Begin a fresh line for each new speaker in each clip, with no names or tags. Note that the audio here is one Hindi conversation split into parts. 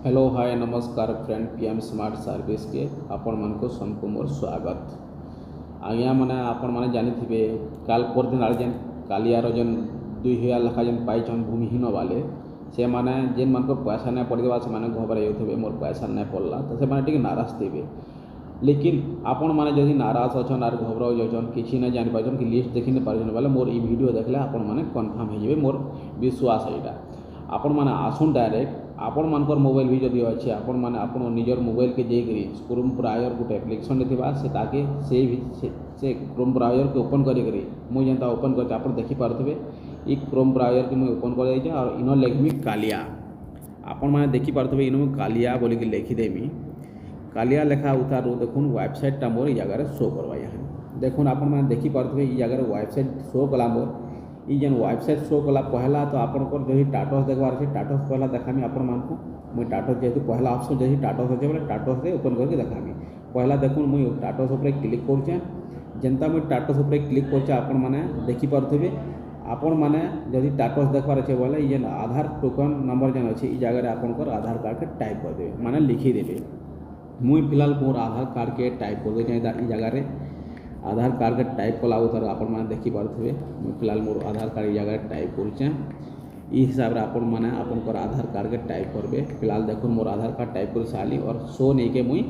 हेलो हाय नमस्कार फ्रेंड पीएम स्मार्ट सर्विस के आपण मन को सबको मोर स्वागत। आज्ञा मैंने आपण मैंने जानी काल पर दिन आगे जेन कालियार जेन 2000 लेखा जेन पाइछन भूमिहीन वाले से माने जेन मन को पैसा नहीं पड़वा से माने घबराई थे मोर पैसा नहीं पड़ला तो से माने नाराज थे। लेकिन आपण मैंने जदि नाराज अच्छन आर घबराई जान कि नहीं जानी पार्छन कि लिस्ट देखी नहीं पार्छन बोले मोर ई वीडियो देखले आपण मैंने कन्फर्म हो मोर विश्वास यहाँ आपण मैंने आसुन डायरेक्ट आपण मानकर मोबाइल भी जदि अच्छे आपण मैंने आप निजर मोबाइल के जाइए क्रोम ब्राउजर गोटे एप्लिकेशन से ताके से क्रोम ब्राउजर के ओपन करी मुझे जेनता ओपन कर आप देखिपे ये क्रोम ब्राउजर के मुझे ओपन कर और इन लिखमी कालिया आपण मैंने देखिपे इन कालिया बोलिक लिखिदेमी कालिया लेखा उतारू देखुन वेबसाइटा मोर जगार शो करवा यहाँ देखुन आपण मैंने देखिपे ये जगार वेबसाइट शो कला मोर ये जेन वेबसाइट शो कला पहला तो आपंकर जो टाटस देखबार अच्छे टाटस पहला देखामी आपण मानक मुझे टाटस जेहतु पहला ऑप्शन जो टाटस अच्छे बोले टाटस से ओपन करके देखामी पहला देखुन मुझे टाटस उपर क्लिक करुचे जेनता मुझे टाटस उपर क्लिक करछे आपण माने देखिपे आपण माने जदि टाटस देखबार अच्छे बोले ये आधार टोकन नंबर जेन अच्छे ये जगह आपंकर आधार कार्ड के टाइप करदे माने लिखिदेवे मुई फिलहाल मोर आधार कार्ड के टाइप कर दे जगार आधार कार्ड के टाइप कला उतर आपण मैंने देखिपे फिलहाल मोर आधार कार्ड जगह टाइप करुचे हिसाब से आपण मैंने आपंकर आधार कार्ड के टाइप करेंगे फिलहाल देखो मोर आधार कार्ड टाइप कर सारी और शो नहीं के मुई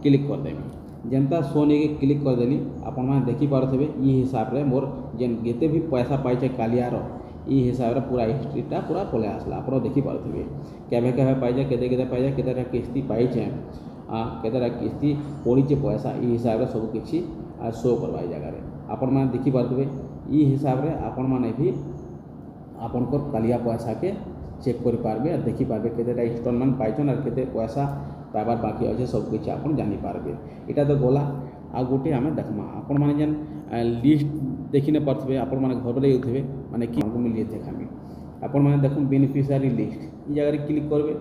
क्लिक करदेवी जेनता शो नहीं के क्लिक करदेली आपण मैंने देखिपे ये हिसाब से मोर जेन जिते भी पैसा पाइचे कालियार ये हिसाब से पूरा हिस्ट्रीटा पूरा पलै आसला आप देखिपे केवे केवे पाइचे केते पाइचे केतेटा किस्ती पाइचे केतेटा किस्ती पड़ीचे पैसा ये हिसाब से सब किसी शो करवा जगह आपण मैंने देखिपे ये हिसाब से आपण मैंने भी आपंकर कालिया पैसा के चेक करेंगे और देखिपे केतेटा इंस्टॉलमेंट पाइछन और केते पैसा पाइबार बाकी अच्छे सबकि आप जानीपारे यहाँ तो गला आ गोटे आम देखमा आपण मैंने जेन लिस्ट देखी नहीं पारे आपण मैंने घर थे मैंने कि मिल देखामी आपण मैंने देखुन बेनिफिशियरी लिस्ट ये जगह क्लिक करेंगे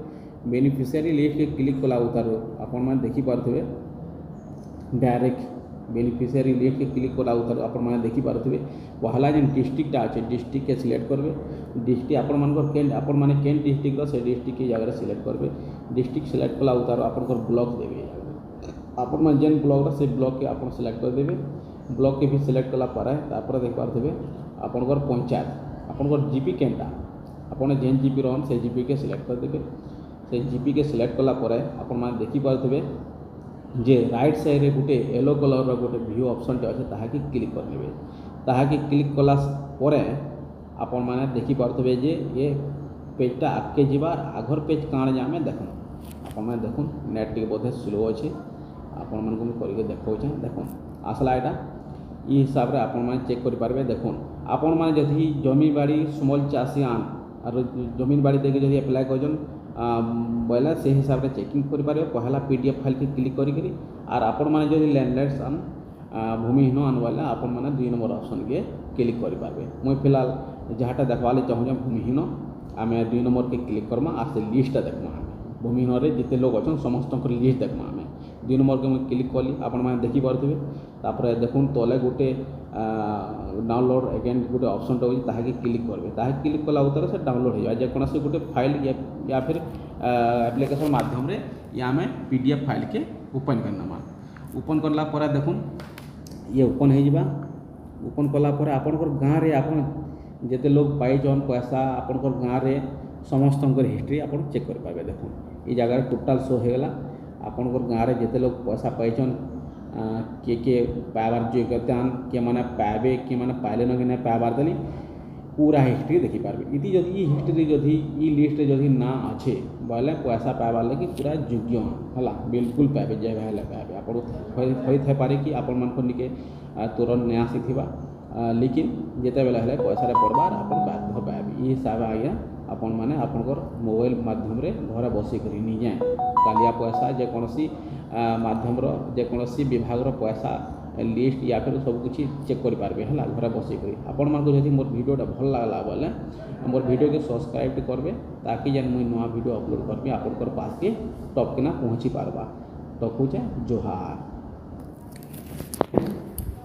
बेनिफिशियरी लिस्ट के क्लिक कला उतार आपण मैंने देखिपे डायरेक्ट बेनिफिशियरी लिस्ट के क्लिक कला उतार आपण मैंने देखिपे पहला जेन डिस्ट्रिक्टा अच्छे डिस्ट्रिक्ट के सिलेक्ट करेंगे डिस्ट्रिक्ट आपण मानकर केन आपण मैंने केन डिस्ट्रिक्ट से डिस्ट्रिक्ट की जगह सिलेक्ट करेंगे डिस्ट्रिक्ट सिलेक्ट कला उतार आपंकर ब्लॉक देवे आपण मैंने जेन ब्लॉक से ब्लॉक के आप सिलेक्ट करदेवे ब्लॉक के भी सिलेक्ट कला पर देखिपे आपंकर पंचायत आपंकर जीपी केनटा आपन जेन जीपी रहन से जीपी के सिलेक्ट करदेवे से जीपी के सिलेक्ट कला आपण मैंने देखिपे जे राइट साइड रे गोटे येलो कलर रो गोटे व्यू ऑप्शन टे अच्छे ताहा क्लिक करदेवे ताहा क्लिक कला आपण मैंने देखिपे जे ये पेजटा आगे जीवार आगर पेज काण जे आम देखुन आपण मैंने देखुन नेट टी बोधे स्लो अच्छे आपण मन को करके देखौछे देखुन आसला यहाँ ये हिसाब से आपण मैंने चेक करेंगे देखुन आपण मैंने जदि जमीन बाड़ी स्मॉल चाषीआन और जमीन बाड़ी देके जदि अप्लाई कर बोला से हिसाब से चेकिंग करेंगे पहला पीडीएफ फाइल के क्लिक करी और आपण मैंने जदि लैंडलाइन्स आन भूमिहीन आन बोले आपण मैंने 2 नंबर ऑप्शन के क्लिक करेंगे मुझे फिलहाल जहाँटा देखवा चाहूँ भूमिहीन आम 2 नंबर के क्लिक करमा और से लिस्टा देखमा भूमिहीन जिते लोग अच्छा समस्त लिस्ट देखमा आम 2 नंबर के मुझे क्लिक कली आपण मैंने देखिपे तापर देखुन तले गोटे डाउनलोड अगेन गोटे ऑप्शन ताकि क्लिक करेंगे ताकि क्लिक कला उतर से डाउनलोड हो जेकोसी गोटे फाइल या फिर एप्लिकेशन माध्यम रे या आम पीडीएफ फाइल के ओपन करना ओपन करला पर देखुन ये ओपन हो ओपन कला आपंकर गाँव में आप जिते लोग पाइछन पैसा आपंकर गाँव में समस्त हिस्ट्री आप चेक करेंगे देखुन ये जगह टोटाल शो होगा आपंकर गाँव में जिते लोग पैसा पाइछन के पाइबार योग्यता किए मैंने पाइबे किए मैंने पाइले न कि नहीं पाइबार देली पूरा हिस्ट्री देखिपारे इति जदि ये हिस्ट्री जदि ये लिस्ट जदि ना अच्छे बोले पैसा पाइबार लगे पूरा योग्य है बिल्कुल पाइबे जे भाई पाइबे आप पारे कि आपण मन निके तुरंत नहीं आसीथिबा लेकिन जिते बेले हेले पैसा पड़बार आप बाध्य पाइबे ये हिसाब आज्ञा आपण मैंने आपंकर मोबाइल माध्यम रे घर बसिक निजे कालिया पैसा जेकोसी माध्यम जेकोसी विभाग पैसा लिस्ट या फिर सबकि चेक करेंगे है घर बसिक आपण मानक जदि मोर वीडियोटा भल लगला बोले मोर वीडियो के सब्सक्राइब करेंगे ताकि जेन मुई नुआ वीडियो अपलोड करबी आपंकर पास के टॉप किना पहुँची पारबा रखुचे जोहार।